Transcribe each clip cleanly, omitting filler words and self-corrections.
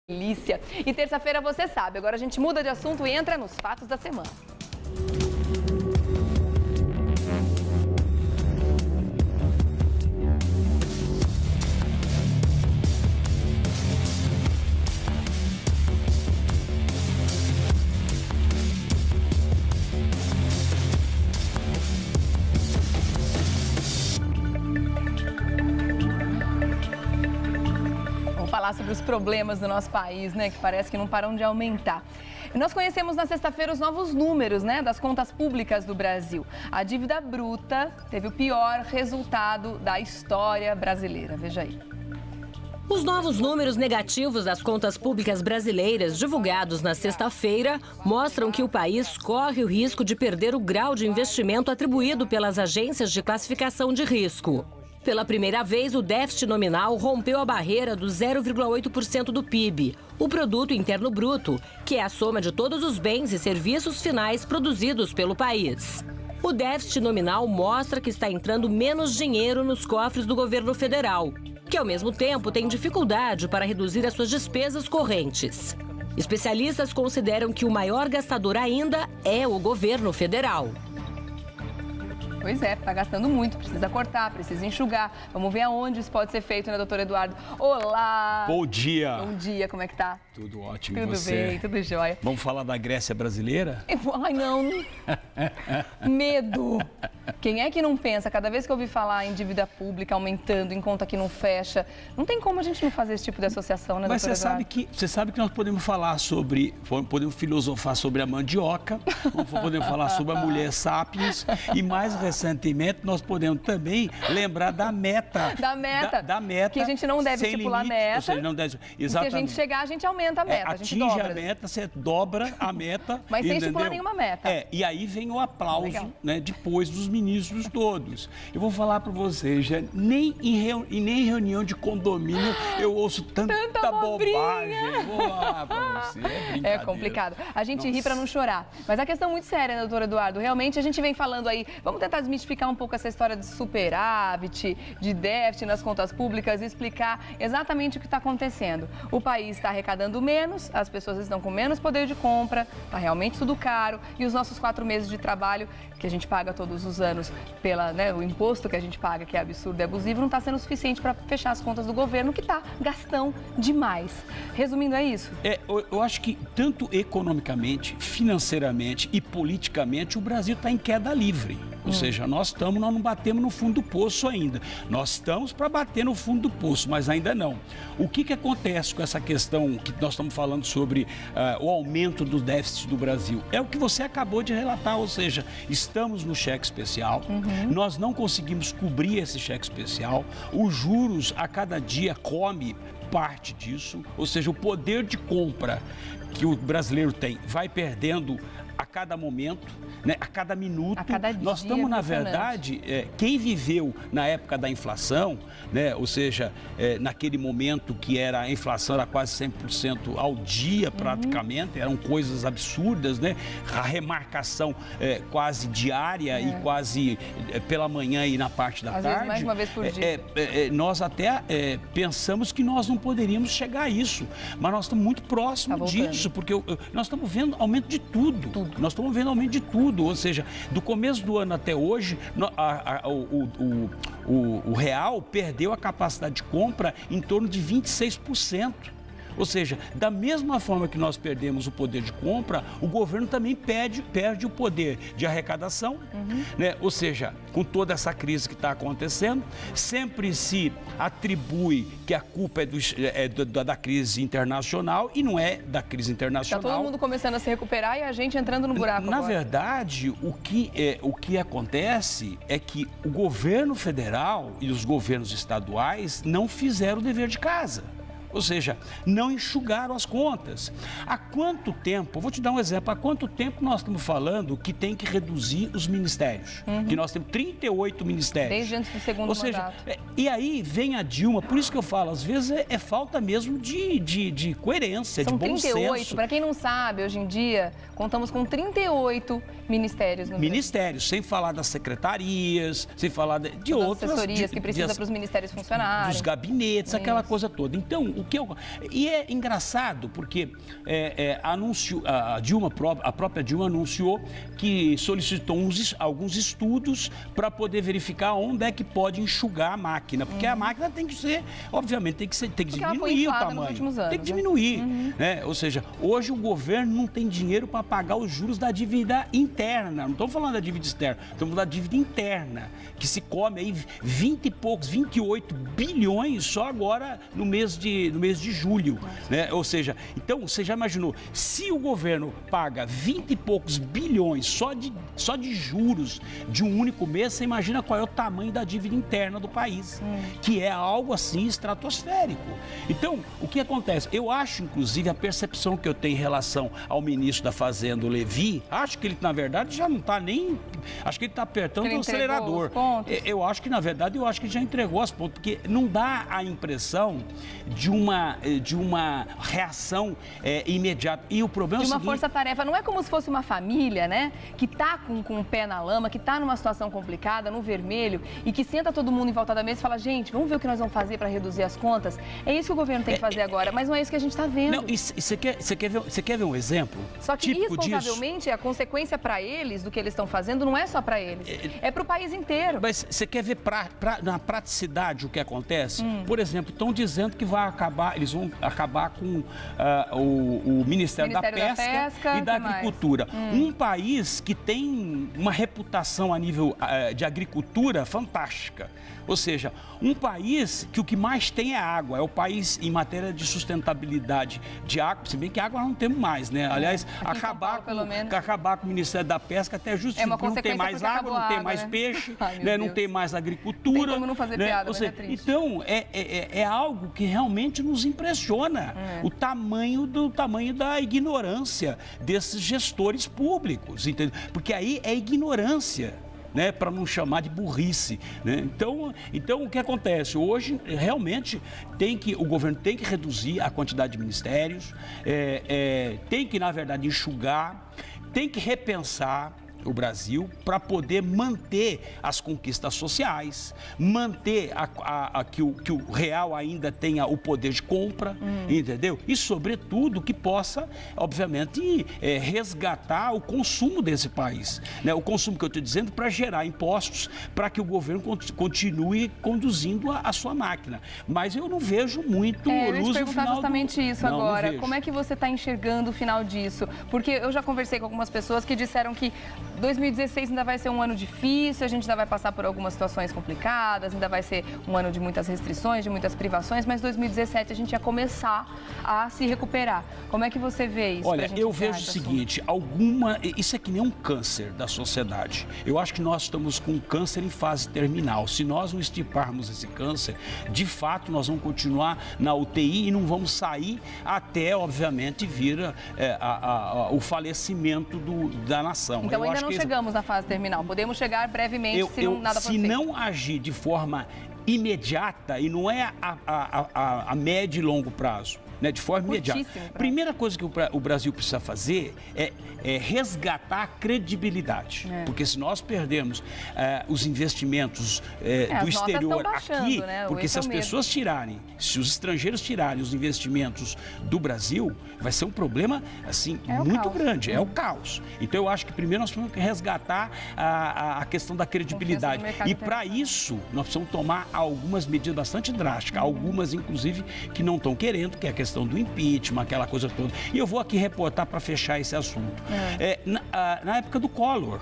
Delícia. E terça-feira você sabe, agora a gente muda de assunto e entra nos fatos da semana. Falar sobre os problemas do nosso país, né, que parece que não param de aumentar. E nós conhecemos na sexta-feira os novos números, né, das contas públicas do Brasil. A dívida bruta teve o pior resultado da história brasileira. Veja aí. Os novos números negativos das contas públicas brasileiras, divulgados na sexta-feira, mostram que o país corre o risco de perder o grau de investimento atribuído pelas agências de classificação de risco. Pela primeira vez, o déficit nominal rompeu a barreira do 0,8% do PIB, o Produto Interno Bruto, que é a soma de todos os bens e serviços finais produzidos pelo país. O déficit nominal mostra que está entrando menos dinheiro nos cofres do governo federal, que ao mesmo tempo tem dificuldade para reduzir as suas despesas correntes. Especialistas consideram que o maior gastador ainda é o governo federal. Pois é, está gastando muito, precisa cortar, precisa enxugar. Vamos ver aonde isso pode ser feito, né, doutor Eduardo? Olá! Bom dia! Bom dia, como é que tá? Tudo ótimo, Tudo e você? bem, tudo jóia. Vamos falar da Grécia brasileira? Ai, não. Medo. Quem é que não pensa? Cada vez que eu ouvi falar em dívida pública aumentando, em conta que não fecha, não tem como a gente não fazer esse tipo de associação, né, Mas doutor Eduardo? você sabe que nós podemos falar sobre, podemos filosofar sobre a mandioca, podemos falar sobre a mulher sapiens e mais recentemente nós podemos também lembrar da meta. Da meta. Que a gente não deve estipular meta. Ou seja, não deve, exatamente. E se a gente chegar, a gente aumenta a meta, a gente atinge dobra. a meta, você dobra a meta. Mas sem entendeu? estipular nenhuma meta. E aí vem o aplauso, Legal. né, depois dos ministros todos. Eu vou falar para vocês, já, nem em reunião de condomínio eu ouço tanta bobagem. Vou falar para você, é brincadeira. É complicado. A gente ri para não chorar. Mas a questão é muito séria, né, doutor Eduardo? Realmente a gente vem falando aí, vamos tentar desmistificar um pouco essa história de superávit, de déficit nas contas públicas e explicar exatamente o que está acontecendo. O país está arrecadando menos, as pessoas estão com menos poder de compra, está realmente tudo caro e os nossos 4 meses de trabalho que a gente paga todos os anos pela, né, o imposto que a gente paga, que é absurdo e abusivo, não está sendo suficiente para fechar as contas do governo, que está gastão demais. Resumindo, é isso? Eu acho que tanto economicamente, financeiramente e politicamente o Brasil está em queda livre. Ou seja, nós não batemos no fundo do poço ainda. Nós estamos para bater no fundo do poço, mas ainda não. O que acontece com essa questão que nós estamos falando sobre o aumento do déficit do Brasil? É o que você acabou de relatar, ou seja, estamos no cheque especial, nós não conseguimos cobrir esse cheque especial, os juros a cada dia come parte disso, ou seja, o poder de compra que o brasileiro tem vai perdendo a cada momento, né, a cada minuto. A cada dia. Nós estamos, na verdade, quem viveu na época da inflação, né, ou seja, naquele momento que a inflação era quase 100% ao dia praticamente, eram coisas absurdas, né? A remarcação quase diária e quase pela manhã e na parte da Às tarde. vezes mais uma vez por dia. Nós até pensamos que nós não poderíamos chegar a isso, mas nós estamos muito próximos disso, porque nós estamos vendo aumento de tudo. Nós estamos vendo aumento de tudo, ou seja, do começo do ano até hoje, o real perdeu a capacidade de compra em torno de 26%. Ou seja, da mesma forma que nós perdemos o poder de compra, o governo também perde o poder de arrecadação, né? Ou seja, com toda essa crise que está acontecendo, sempre se atribui que a culpa é da crise internacional e não é da crise internacional. Está todo mundo começando a se recuperar e a gente entrando no buraco Na agora. verdade, o que acontece é que o governo federal e os governos estaduais não fizeram o dever de casa. Ou seja, não enxugaram as contas. Há quanto tempo, vou te dar um exemplo, há quanto tempo nós estamos falando que tem que reduzir os ministérios? Que nós temos 38 ministérios. Desde antes do segundo mandato. E aí vem a Dilma, por isso que eu falo, às vezes é falta mesmo de coerência, São de bom 38, senso. para quem não sabe, hoje em dia, contamos com 38 ministérios no Ministérios, sem falar das secretarias, sem falar de outras... assessorias que precisa para os ministérios funcionarem. Dos gabinetes, aquela coisa toda. Então, E é engraçado, porque a própria Dilma anunciou que solicitou alguns estudos para poder verificar onde é que pode enxugar a máquina, porque a máquina tem que ser, obviamente, tem que diminuir o tamanho, tem que diminuir, né? Ou seja, hoje o governo não tem dinheiro para pagar os juros da dívida interna, não estamos falando da dívida externa, estamos falando da dívida interna, que se come aí 20 e poucos, 28 bilhões só agora no mês de julho, né? Ou seja, então você já imaginou, se o governo paga 20 e poucos bilhões só de juros de um único mês, você imagina qual é o tamanho da dívida interna do país, que é algo assim estratosférico. Então, o que acontece? Eu acho, inclusive, a percepção que eu tenho em relação ao ministro da Fazenda, o Levi, acho que ele, na verdade, já não está nem... Acho que ele está apertando o acelerador. Eu acho que, na verdade, ele já entregou as pontas, porque não dá a impressão de uma reação imediata. E o problema é o seguinte... De uma força-tarefa. Não é como se fosse uma família, né? Que está com o pé na lama, que está numa situação complicada, no vermelho, e que senta todo mundo em volta da mesa e fala, gente, vamos ver o que nós vamos fazer para reduzir as contas. É isso que o governo tem que fazer agora, mas não é isso que a gente está vendo. Não, e você quer ver um exemplo? Só que, irresponsavelmente, a consequência para eles do que eles estão fazendo não é só para eles, é para o país inteiro. Mas você quer ver na praticidade o que acontece? Por exemplo, estão dizendo que eles vão acabar com o Ministério da Pesca e da Agricultura. Um país que tem uma reputação a nível de agricultura fantástica. Ou seja, um país que o que mais tem é água, é o país em matéria de sustentabilidade de água, se bem que água não temos mais, né? Aliás, acabar com o Ministério da Pesca até justifica, não tem mais água, não tem mais peixe, né? Não tem mais agricultura. Tem como não fazer piada, Ou seja, mas é triste. Então, é algo que realmente nos impressiona, o tamanho da ignorância desses gestores públicos, entendeu? Porque aí é ignorância, né, para não chamar de burrice, né? Então o que acontece? Hoje, realmente, o governo tem que reduzir a quantidade de ministérios, tem que, na verdade, enxugar, tem que repensar o Brasil para poder manter as conquistas sociais, manter que o real ainda tenha o poder de compra, entendeu? E, sobretudo, que possa, obviamente, resgatar o consumo desse país, né? O consumo que eu estou dizendo para gerar impostos, para que o governo continue conduzindo a sua máquina. Mas eu não vejo muito luz no final. Eu ia te perguntar justamente isso agora. Não como é que você está enxergando o final disso? Porque eu já conversei com algumas pessoas que disseram que 2016 ainda vai ser um ano difícil, a gente ainda vai passar por algumas situações complicadas, ainda vai ser um ano de muitas restrições, de muitas privações, mas 2017 a gente ia começar a se recuperar. Como é que você vê isso? Olha, eu vejo o seguinte, isso é que nem um câncer da sociedade. Eu acho que nós estamos com um câncer em fase terminal. Se nós não extirparmos esse câncer, de fato nós vamos continuar na UTI e não vamos sair até, obviamente, vir o falecimento da nação. Então ainda não chegamos na fase terminal, podemos chegar brevemente se nada for feito. Se não agir de forma imediata, e não é a médio e longo prazo, né, de forma imediata. Primeira coisa que o Brasil precisa fazer é resgatar a credibilidade. Porque se nós perdermos os investimentos do exterior aqui, né? Porque se as pessoas tirarem, se os estrangeiros tirarem os investimentos do Brasil, vai ser um problema assim muito grande, é o caos. Então eu acho que primeiro nós temos que resgatar a questão da credibilidade. E para isso nós precisamos tomar algumas medidas bastante drásticas, algumas inclusive que não estão querendo, que é a questão do impeachment, aquela coisa toda. E eu vou aqui reportar para fechar esse assunto. Na época do Collor,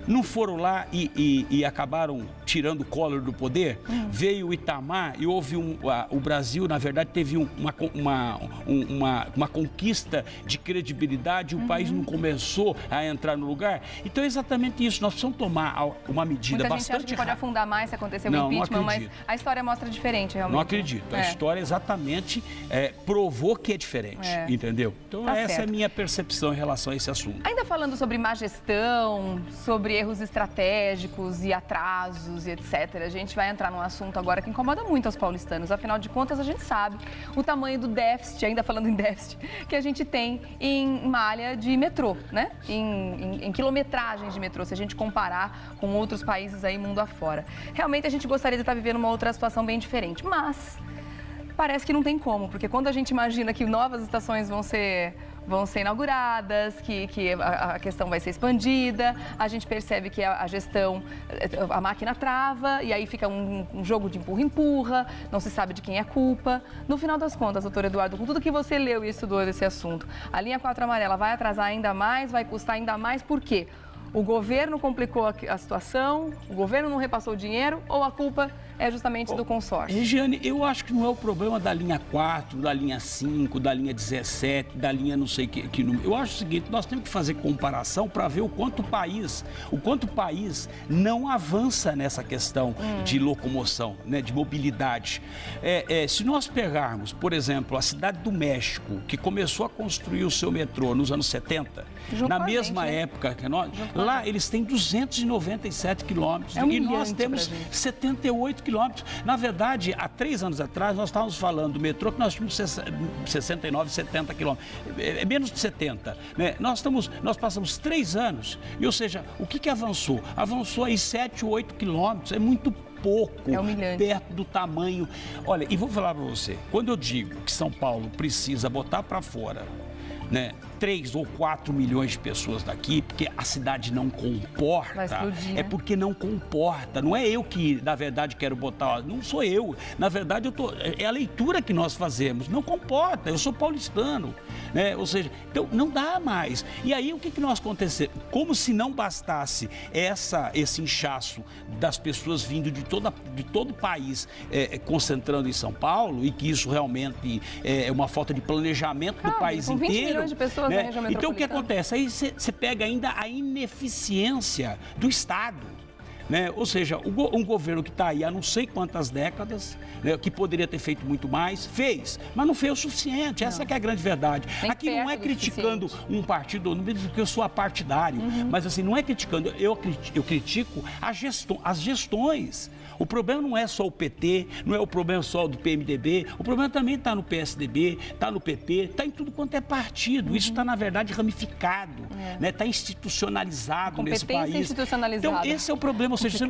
não foram lá e acabaram tirando o Collor do poder? Veio o Itamar e houve o Brasil, na verdade, teve uma conquista de credibilidade, o país não começou a entrar no lugar. Então é exatamente isso, nós precisamos tomar uma medida bastante rápida. Muita gente acha que pode afundar mais se acontecer o impeachment, mas a história mostra diferente, realmente. Não acredito, a história exatamente provou que é diferente, entendeu? Então essa é a minha percepção em relação a esse assunto. Ainda falando sobre má gestão, sobre erros estratégicos e atrasos e etc. A gente vai entrar num assunto agora que incomoda muito aos paulistanos. Afinal de contas, a gente sabe o tamanho do déficit, ainda falando em déficit, que a gente tem em malha de metrô, né? Em quilometragem de metrô, se a gente comparar com outros países aí mundo afora. Realmente a gente gostaria de estar vivendo uma outra situação bem diferente, mas parece que não tem como, porque quando a gente imagina que novas estações vão ser inauguradas, que a questão vai ser expandida, a gente percebe que a gestão, a máquina trava e aí fica um jogo de empurra-empurra, não se sabe de quem é a culpa. No final das contas, doutor Eduardo, com tudo que você leu e estudou desse assunto, a linha 4 amarela vai atrasar ainda mais, vai custar ainda mais, por quê? O governo complicou a situação, o governo não repassou o dinheiro ou a culpa é justamente do consórcio? Regiane, eu acho que não é o problema da linha 4, da linha 5, da linha 17, da linha não sei que número. Eu acho o seguinte, nós temos que fazer comparação para ver o quanto o país não avança nessa questão de locomoção, né, de mobilidade. Se nós pegarmos, por exemplo, a cidade do México, que começou a construir o seu metrô nos anos 70, na mesma época que nós, lá eles têm 297 quilômetros e nós temos 78 quilômetros. Na verdade, há 3 anos atrás, nós estávamos falando do metrô que nós tínhamos 69, 70 quilômetros. É menos de 70. Né? Nós passamos 3 anos, e, ou seja, o que avançou? Avançou aí 7, 8 quilômetros, é muito pouco, perto do tamanho. Olha, e vou falar para você, quando eu digo que São Paulo precisa botar para fora, né, 3 ou 4 milhões de pessoas daqui, porque a cidade não comporta, é porque não comporta. Não é eu que, na verdade, quero botar, não sou eu. Na verdade, é a leitura que nós fazemos. Não comporta, eu sou paulistano, né? Ou seja, então não dá mais. E aí, o que nós aconteceu? Como se não bastasse esse inchaço das pessoas vindo de todo o país, concentrando em São Paulo, e que isso realmente é uma falta de planejamento do país inteiro. 20 milhões de pessoas. Né? Então, o que acontece? Aí você pega ainda a ineficiência do Estado. Né? Ou seja, um governo que está aí há não sei quantas décadas, né, que poderia ter feito muito mais, fez, mas não fez o suficiente. Essa que é a grande verdade. Nem aqui não é criticando um partido, não porque eu sou apartidário, mas assim, não é criticando, eu critico as gestões. O problema não é só o PT, não é o problema só do PMDB, o problema também está no PSDB, está no PP, está em tudo quanto é partido. Isso está, na verdade, ramificado, né? Está institucionalizado nesse país. Institucionalizada. Então, esse é o problema, ou seja,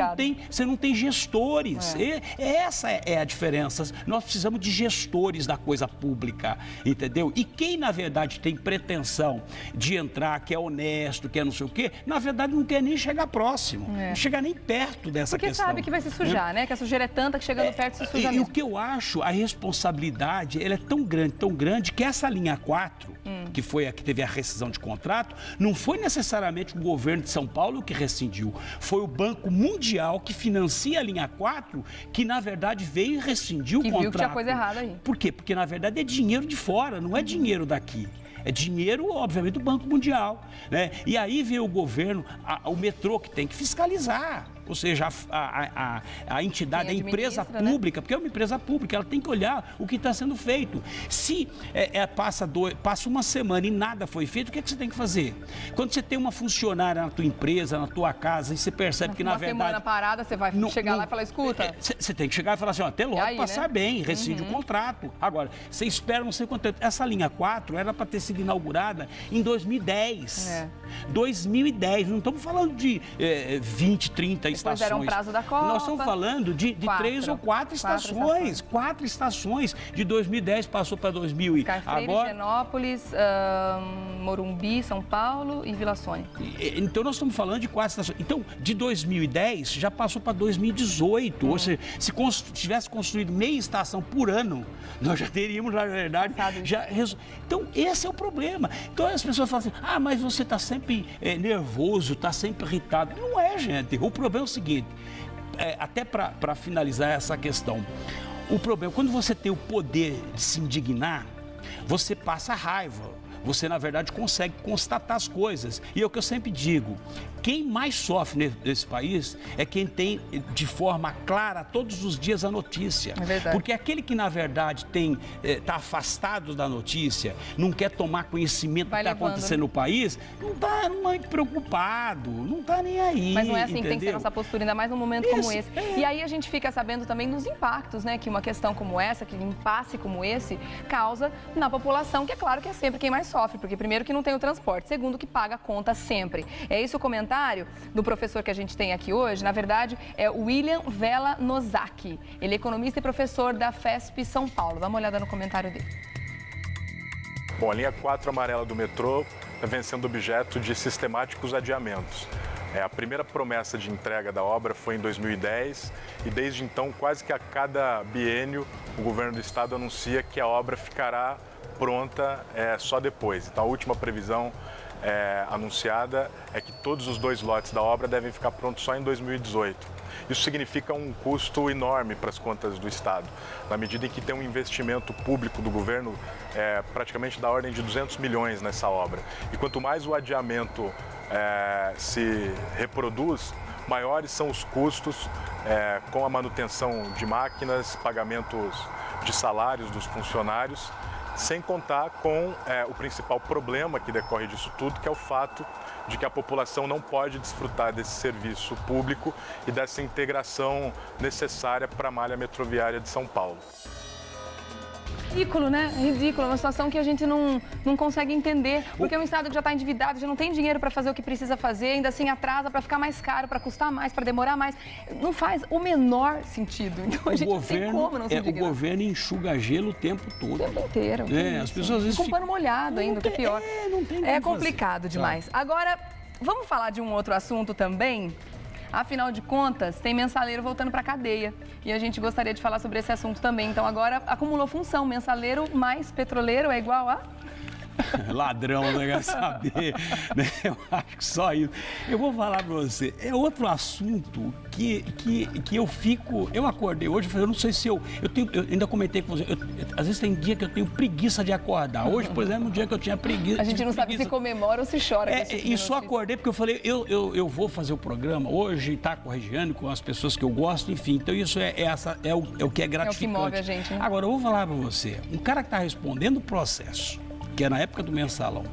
você não tem gestores. Essa é a diferença. Nós precisamos de gestores da coisa pública, entendeu? E quem, na verdade, tem pretensão de entrar, que é honesto, que é não sei o quê, na verdade, não quer nem chegar próximo, não chegar nem perto dessa questão. Porque sabe que vai se sujar. Né? Que a sujeira é tanta que chegando perto se suja mesmo. E o que eu acho, a responsabilidade, ela é tão grande, que essa linha 4, que foi a que teve a rescisão de contrato, não foi necessariamente o governo de São Paulo que rescindiu, foi o Banco Mundial que financia a linha 4, que na verdade veio e rescindiu o contrato. Viu que tinha coisa errada aí. Por quê? Porque na verdade é dinheiro de fora, não é dinheiro daqui. É dinheiro, obviamente, do Banco Mundial, né? E aí vem o governo, o metrô que tem que fiscalizar. Ou seja, a entidade, a empresa pública, porque é uma empresa pública, ela tem que olhar o que está sendo feito. Se passa uma semana e nada foi feito, o que você tem que fazer? Quando você tem uma funcionária na tua empresa, na tua casa, e você percebe que, na verdade... Uma semana parada, você vai chegar lá e falar, escuta... Você tem que chegar e falar assim, até logo passar bem, rescinde o contrato. Agora, você espera não sei quanto tempo. Essa linha 4 era para ter sido inaugurada em 2010. 2010, não estamos falando de 20, 30 estações. Depois era um prazo da Copa. Nós estamos falando de 3 ou 4 estações. 4 estações. De 2010 passou para 2000 e agora... Higienópolis, Morumbi, São Paulo e Vila Sônia. Então nós estamos falando de 4 estações. Então, de 2010 já passou para 2018. Ou seja, se tivesse construído meia estação por ano, nós já teríamos, na verdade, Então, esse é o problema. Então as pessoas falam assim, mas você está sempre nervoso, está sempre irritado. Não é, gente. O problema é o seguinte, até para finalizar essa questão, o problema, quando você tem o poder de se indignar, você passa raiva. Você, na verdade, consegue constatar as coisas. E é o que eu sempre digo, quem mais sofre nesse país é quem tem de forma clara todos os dias a notícia. É verdade. Porque aquele que, na verdade, está afastado da notícia, não quer tomar conhecimento do que está acontecendo no país, não está muito preocupado, não está nem aí. Mas não é assim, entendeu? Que tem que ser nossa postura, ainda mais num momento como esse. E aí a gente fica sabendo também dos impactos, né? Que uma questão como essa, que um impasse como esse, causa na população, que é claro que é sempre quem mais sofre, porque primeiro que não tem o transporte, segundo que paga a conta sempre. É esse o comentário comentário do professor que a gente tem aqui hoje, na verdade, é o William Vela Nozaki. Ele é economista e professor da FESP São Paulo. Dá uma olhada no comentário dele. Bom, a linha 4 amarela do metrô vem sendo objeto de sistemáticos adiamentos. A primeira promessa de entrega da obra foi em 2010 e desde então, quase que a cada biênio, o governo do estado anuncia que a obra ficará pronta só depois. Então, a última previsão anunciada é que todos os 2 lotes da obra devem ficar prontos só em 2018. Isso significa um custo enorme para as contas do estado, na medida em que tem um investimento público do governo praticamente da ordem de 200 milhões nessa obra. E quanto mais o adiamento se reproduz, maiores são os custos com a manutenção de máquinas, pagamentos de salários dos funcionários, sem contar com o principal problema que decorre disso tudo, que é o fato de que a população não pode desfrutar desse serviço público e dessa integração necessária para a malha metroviária de São Paulo. Ridículo, né? Ridículo, é uma situação que a gente não consegue entender, porque é um estado que já está endividado, já não tem dinheiro para fazer o que precisa fazer, ainda assim atrasa para ficar mais caro, para custar mais, para demorar mais. Não faz o menor sentido. Então a gente não tem como não se indignar. O governo enxuga gelo o tempo todo. O tempo inteiro. As pessoas às vezes com pano molhado ainda, que é pior. Não tem É complicado demais. Agora, vamos falar de um outro assunto também? Afinal de contas, tem mensaleiro voltando para a cadeia. E a gente gostaria de falar sobre esse assunto também. Então, agora acumulou função. Mensaleiro mais petroleiro é igual a... Ladrão, não quer saber, né? Eu acho que só isso. Eu vou falar para você, é outro assunto que eu acordei hoje, eu não sei se eu ainda comentei com você, às vezes tem dia que eu tenho preguiça de acordar. Hoje, por exemplo, um dia que eu tinha preguiça. A gente não sabe se comemora ou se chora. E só acordei porque eu falei, eu vou fazer o programa hoje, tá com a Regiane, com as pessoas que eu gosto, enfim. Então isso é o que é gratificante. É o que move a gente, né? Agora, eu vou falar para você, um cara que está respondendo o processo, que é na época do mensalão,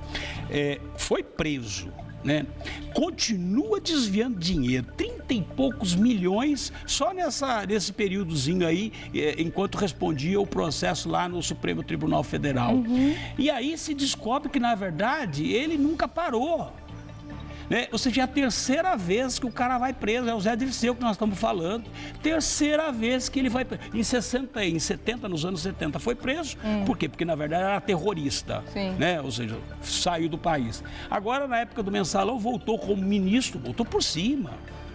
foi preso, né? Continua desviando dinheiro, 30 e poucos milhões, só nesse períodozinho aí, enquanto respondia o processo lá no Supremo Tribunal Federal. E aí se descobre que, na verdade, ele nunca parou. Né? Ou seja, é a terceira vez que o cara vai preso, é o Zé Dirceu que nós estamos falando, terceira vez que ele vai preso. Em 70, nos anos 70 foi preso, por quê? Porque na verdade era terrorista, né? Ou seja, saiu do país. Agora, na época do mensalão, voltou como ministro, voltou por cima.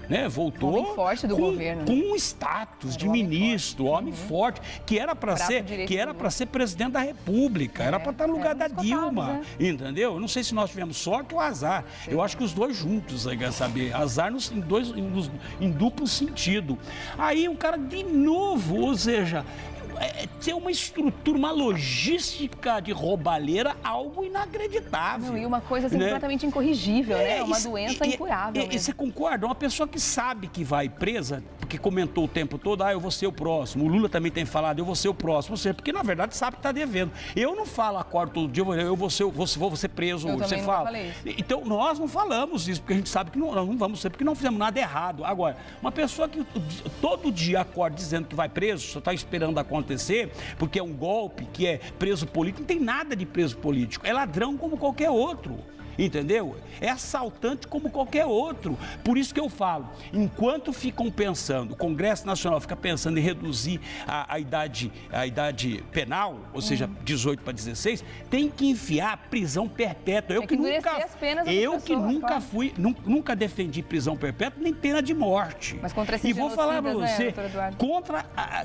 Né? Voltou homem forte do governo, com um status de ministro, homem forte, que era para ser presidente da República, era para estar no lugar da Dilma, entendeu? Eu não sei se nós tivemos sorte ou azar. Eu acho que os dois juntos, aí quer saber, azar em duplo sentido. Aí o cara de novo, ou seja, ter uma estrutura, uma logística de roubalheira, algo inacreditável. E uma coisa assim, completamente incorrigível, né? Uma doença incurável. E você concorda? Uma pessoa que sabe que vai presa, porque comentou o tempo todo, eu vou ser o próximo. O Lula também tem falado, eu vou ser o próximo. Ou seja, porque na verdade sabe que está devendo. Eu não falo, acordo todo dia, eu vou ser preso. Eu você fala. Falei isso. Então nós não falamos isso, porque a gente sabe que nós não vamos ser, porque não fizemos nada errado. Agora, uma pessoa que todo dia acorda dizendo que vai preso, só está esperando acontecer, porque é um golpe, que é preso político, não tem nada de preso político, é ladrão como qualquer outro. Entendeu? É assaltante como qualquer outro. Por isso que eu falo, enquanto ficam pensando, o Congresso Nacional fica pensando em reduzir a idade penal, ou seja, 18 para 16, tem que enfiar prisão perpétua. Nunca defendi prisão perpétua nem pena de morte. Mas contra esses e vou falar para você, né,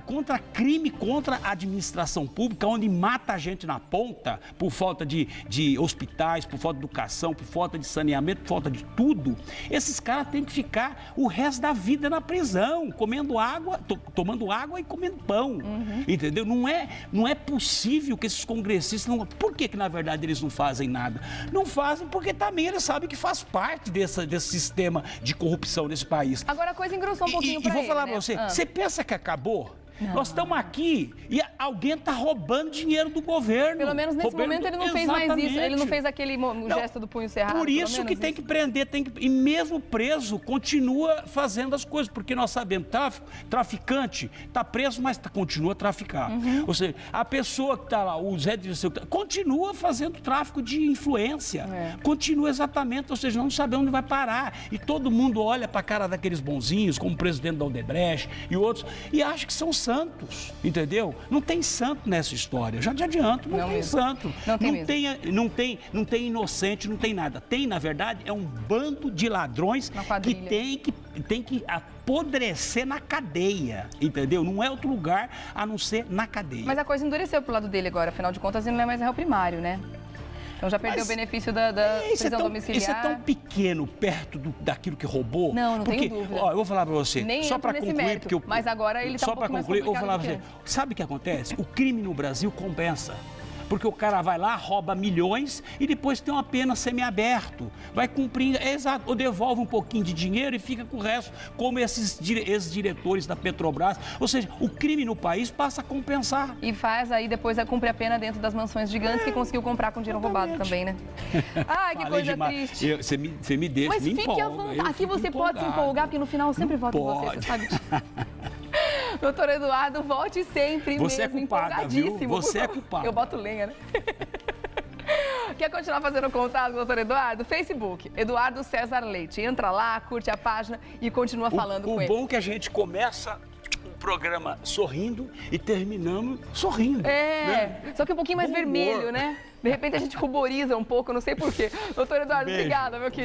contra crime, contra a administração pública, onde mata a gente na ponta por falta de hospitais, por falta de educação, por falta de saneamento, por falta de tudo, esses caras têm que ficar o resto da vida na prisão, comendo água, tomando água e comendo pão, entendeu? Não é possível que esses congressistas não... Por que na verdade eles não fazem nada? Não fazem porque também eles sabem que faz parte desse sistema de corrupção nesse país. Agora a coisa engrossou um pouquinho para ele, vou falar né? para você, você pensa que acabou? Nós estamos aqui e alguém está roubando dinheiro do governo. Pelo menos nesse momento ele não fez mais isso. Ele não fez aquele gesto do punho cerrado. Por isso que tem que prender, e mesmo preso, continua fazendo as coisas, porque nós sabemos, traficante está preso, mas continua a traficar. Ou seja, a pessoa que está lá, o Zé de continua fazendo tráfico de influência. Continua exatamente, ou seja, não sabemos onde vai parar. E todo mundo olha para a cara daqueles bonzinhos, como o presidente da Odebrecht e outros, e acha que são santos, entendeu? Não tem santo nessa história, já te adianto, não tem santo. Não tem inocente, não tem nada. Tem, na verdade, é um bando de ladrões que tem que apodrecer na cadeia, entendeu? Não é outro lugar a não ser na cadeia. Mas a coisa endureceu pro lado dele agora, afinal de contas ele não é mais réu primário, né? Então já perdeu o benefício da prisão domiciliar. Isso é tão pequeno perto daquilo que roubou. Não tenho dúvida. Ó, eu vou falar para você, nem só para concluir, mérito, mas agora ele está um pouco mais complicado. Eu vou falar para você, sabe o que acontece? O crime no Brasil compensa. Porque o cara vai lá, rouba milhões e depois tem uma pena semiaberto. Vai cumprindo, exato, ou devolve um pouquinho de dinheiro e fica com o resto, como esses diretores da Petrobras. Ou seja, o crime no país passa a compensar. E faz aí, depois cumpre a pena dentro das mansões gigantes que conseguiu comprar com dinheiro roubado também, né? Ai, que coisa triste. Você me deixa, mas me empolga. Mas fique à vontade. Aqui você pode se empolgar, porque no final eu sempre voto em você, você sabe disso. Doutor Eduardo, volte sempre você mesmo, é culpada, empolgadíssimo. Viu? Você é culpado. Eu boto lenha, né? Quer continuar fazendo contato, doutor Eduardo? Facebook, Eduardo César Leite. Entra lá, curte a página e continua falando com ele. O bom é que a gente começa o programa sorrindo e terminamos sorrindo. Né? Só que um pouquinho mais vermelho, né? De repente a gente ruboriza um pouco, não sei porquê. Doutor Eduardo, obrigada, meu querido.